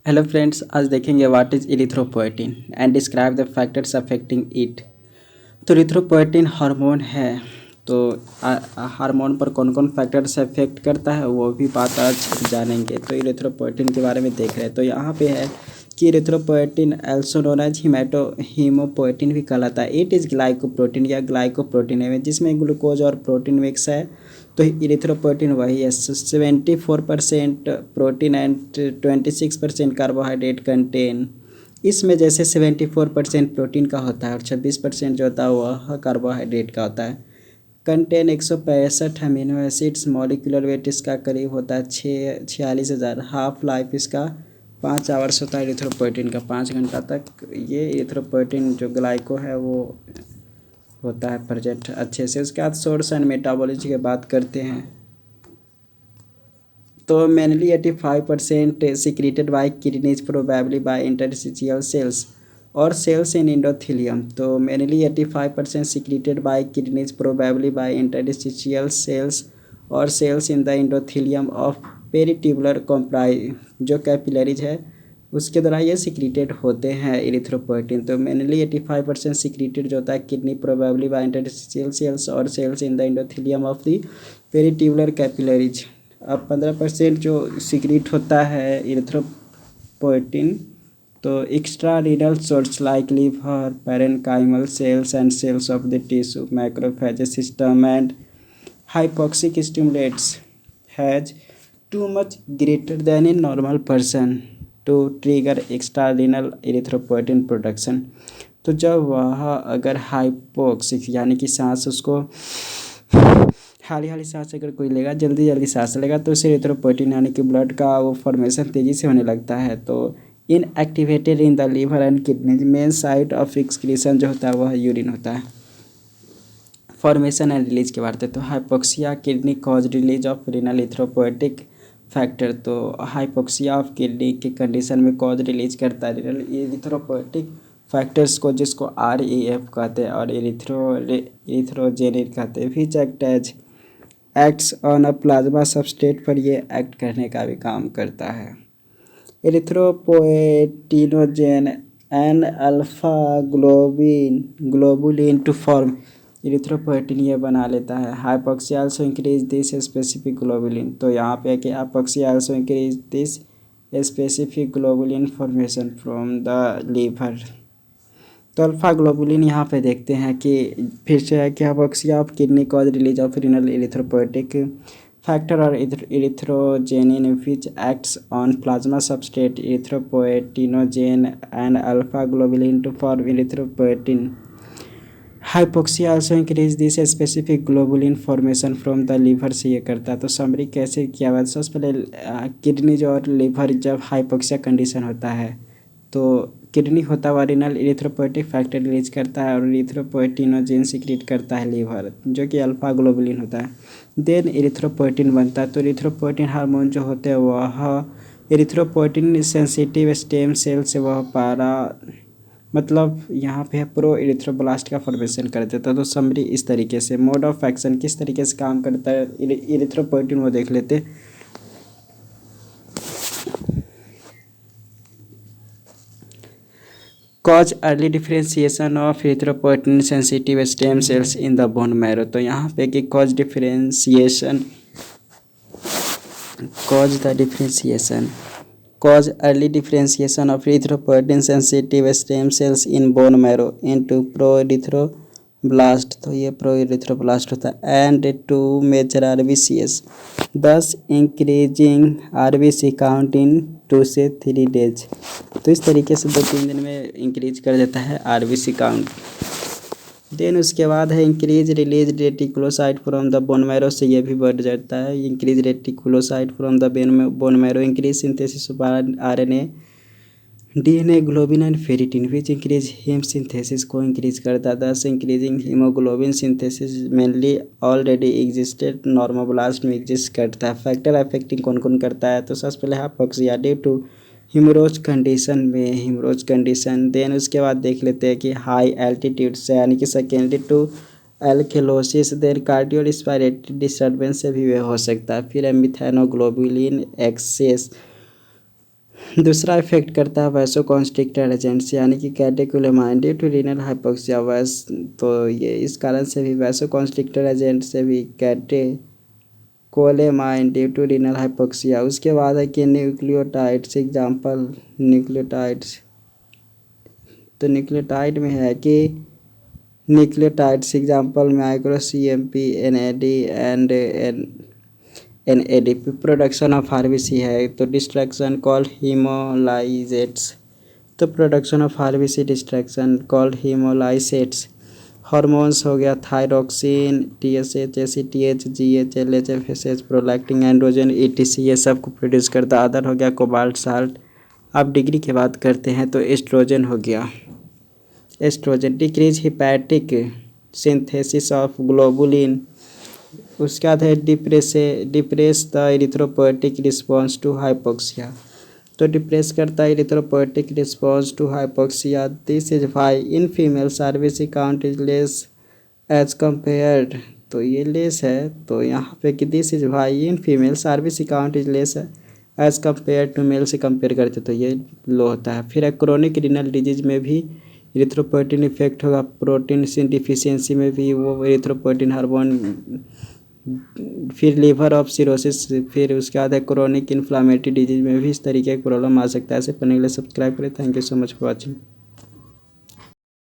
Hello friends, आज देखेंगे what is erythropoietin and describe the factors affecting it. तो erythropoietin hormone है। तो हार्मोन पर कौन कौन फैक्टर्स अफेक्ट करता है वो भी बात आज जानेंगे। तो इरिथ्रोपोएटिन के बारे में देख रहे हैं। तो यहाँ पे है कि इरिथ्रोपोएटिन एल्सो नोन एज हीमोपोएटिन भी कहलाता है। इट इज़ ग्लाइकोप्रोटीन या ग्लाइकोप्रोटीन है जिसमें ग्लूकोज और प्रोटीन मिक्स है। तो इरिथ्रोपोएटिन वही है। 74% प्रोटीन एंड 26% कार्बोहाइड्रेट कंटेन। इसमें जैसे 74% प्रोटीन का होता है और 26% जो होता है वह कार्बोहाइड्रेट का होता है। Contain 165 amino acids. Molecular weight इसका करीब होता है 46,000। हाफ लाइफ इसका 5 आवर्स होता है इरिथ्रोपोएटिन का, 5 घंटा तक ये इरिथ्रोपोएटिन जो ग्लाइको है वो होता है प्रेजेंट अच्छे से। उसके बाद सोर्स एंड मेटाबॉलिज्म की बात करते हैं। तो mainly 85% secreted by kidneys probably by interstitial cells और सेल्स इन इंडोथीलियम। तो mainly 85% secreted by kidneys probably by interstitial cells और cells in the endothelium of peritubular कॉम्प्राइ जो कैपिलरीज है उसके द्वारा ये सिक्रीटेड होते हैं इरिथ्रोपोएटिन। तो मेनली 85% सिक्रीटेड जो होता है kidney probably by interstitial cells और cells in the endothelium of the peritubular capillaries. अब 15% जो सिक्रीट होता है इरिथ्रोपोएटिन तो extra renal source like liver, parenchymal cells and cells of the tissue, macrophage system and hypoxic stimulates has too much greater than a normal person to trigger extrarenal erythropoietin production। तो जब वह अगर hypoxic यानी कि सांस उसको हाली हाली सांस अगर कोई लेगा, जल्दी जल्दी सांस लेगा तो उसे इरिथ्रोपोएटिन यानी कि ब्लड का वो फॉर्मेशन तेज़ी से होने लगता है। तो inactivated in the liver and kidney main site of excretion जो होता है वह यूरिन होता है। फॉर्मेशन एंड रिलीज के बारे में तो hypoxia kidney cause release of renal erythropoietic factor. तो हाइपोक्सिया ऑफ किडनी के कंडीशन में कॉज रिलीज करता है रीनल इरिथ्रोपोएटिक फैक्टर्स को, जिसको REF कहते हैं और इरिथ्रोजेनिन कहते हैं। Which acts on a plasma substrate पर ये एक्ट करने का भी काम करता है। Erythropoietinogen and alpha globulin to form erythropoietin ये बना लेता है। Hypoxia also increase this specific globulin. तो यहाँ पे है कि hypoxia also increase this specific globulin formation from the liver. तो अल्फा ग्लोबुलिन यहाँ पे देखते हैं कि फिर से है कि hypoxia of kidney cause release of renal erythropoietic factor और erythrogenin which acts on plasma substrate erythropoietinogen and alpha globulin to form erythropoietin. Hypoxia also increase this specific globulin formation from the liver से ये करता है। तो summary कैसे किया हुआ है? सबसे पहले किडनी और लीवर जब हाइपोक्सिया कंडीशन होता है तो किडनी होता हुआ रीनल इरिथ्रोपोएटिक फैक्टर रिलीज करता है और इरिथ्रोपोएटिनोजेन सिक्रीट करता है लीवर जो कि अल्फा ग्लोबुलिन होता है। देन इरिथ्रोपोएटिन बनता है। तो इरिथ्रोपोएटिन हार्मोन जो होते हैं वह इरिथ्रोपोएटिन सेंसिटिव स्टेम सेल से वह पारा मतलब यहाँ पे है प्रो इरिथ्रोब्लास्ट का फॉर्मेशन कर देता है। तो समरी इस तरीके से मोड ऑफ एक्शन किस तरीके से काम करता है इरिथ्रोपोएटिन वो देख लेते। Cause early differentiation of erythropoietin sensitive stem cells in the bone marrow. तो यहाँ पे कि cause the differentiation cause early differentiation of erythropoietin sensitive stem cells in bone marrow into pro-erythroblast। तो ये pro-erythroblast होता है and to major RBCs, thus increasing RBC count in 2 से 3 days। तो इस तरीके से 2-3 दिन में इंक्रीज कर देता है RBC काउंट। देन उसके बाद है increase release reticulocyte from the bone marrow से ये भी बढ़ जाता है। Increase reticulocyte from the bone marrow increase synthesis of RNA, DNA, globin and ferritin which increase haem synthesis को इंक्रीज करता है। Thus increasing haemoglobin synthesis mainly already existed normoblast में एग्जिस्ट करता है। फैक्टर अफेक्टिंग कौन कौन करता है? तो सबसे पहले hypoxia due to haemorrhage condition then उसके बाद देख लेते हैं कि हाई एल्टीट्यूड से यानी कि secondary to alkalosis then cardio respiratory disturbance से भी वे हो सकता है। फिर मिथेनोग्लोबुलिन एक्सेस दूसरा इफेक्ट करता है वैसोकॉन्स्ट्रिक्टर एजेंट्स यानी कि कैटेकोलेमाइन ड्यू टू रीनल हाइपोक्सिया वैस, तो ये इस कारण से भी वैसोकॉन्स्ट्रिक्टर एजेंट से भी catecholamine due to renal hypoxia. उसके बाद है कि न्यूक्लियोटाइड्स एग्जाम्पल न्यूक्लियोटाइड्स, तो न्यूक्लियोटाइड में है कि nucleotides example micro CMP NAD and NADP production of RBC है, तो डिस्ट्रक्शन कॉल्ड हीमोलाइजेट्स, तो production of RBC destruction called haemolysates. Hormones हो गया thyroxine TSH ACTH GH LH FSH prolactin androgen ETC, ये सब को प्रोड्यूस करता। अदर हो गया कोबाल्ट साल्ट। अब डिग्री की बात करते हैं तो एस्ट्रोजन हो गया, oestrogen decrease hepatic synthesis of globulin. उसके बाद है depress the erythropoietic response to hypoxia, तो डिप्रेस करता है erythropoietic response to hypoxia. This is why in females RBC count is less as compared, तो ये लेस है, तो यहाँ पे कि this is why in females RBC count is less as compared to male से कंपेयर करते तो ये लो होता है। फिर क्रोनिक रीनल डिजीज में भी एरिथ्रोपोएटिन इफेक्ट होगा, प्रोटीन डिफिशियंसी में भी वो एरिथ्रोपोएटिन हार्मोन। फिर लीवर ऑफ सिरोसिस, फिर उसके बाद है क्रोनिक इन्फ्लामेटरी डिजीज में भी इस तरीके की प्रॉब्लम आ सकता है। ऐसे पढ़ने के लिए सब्सक्राइब करें। Thank you so much for watching.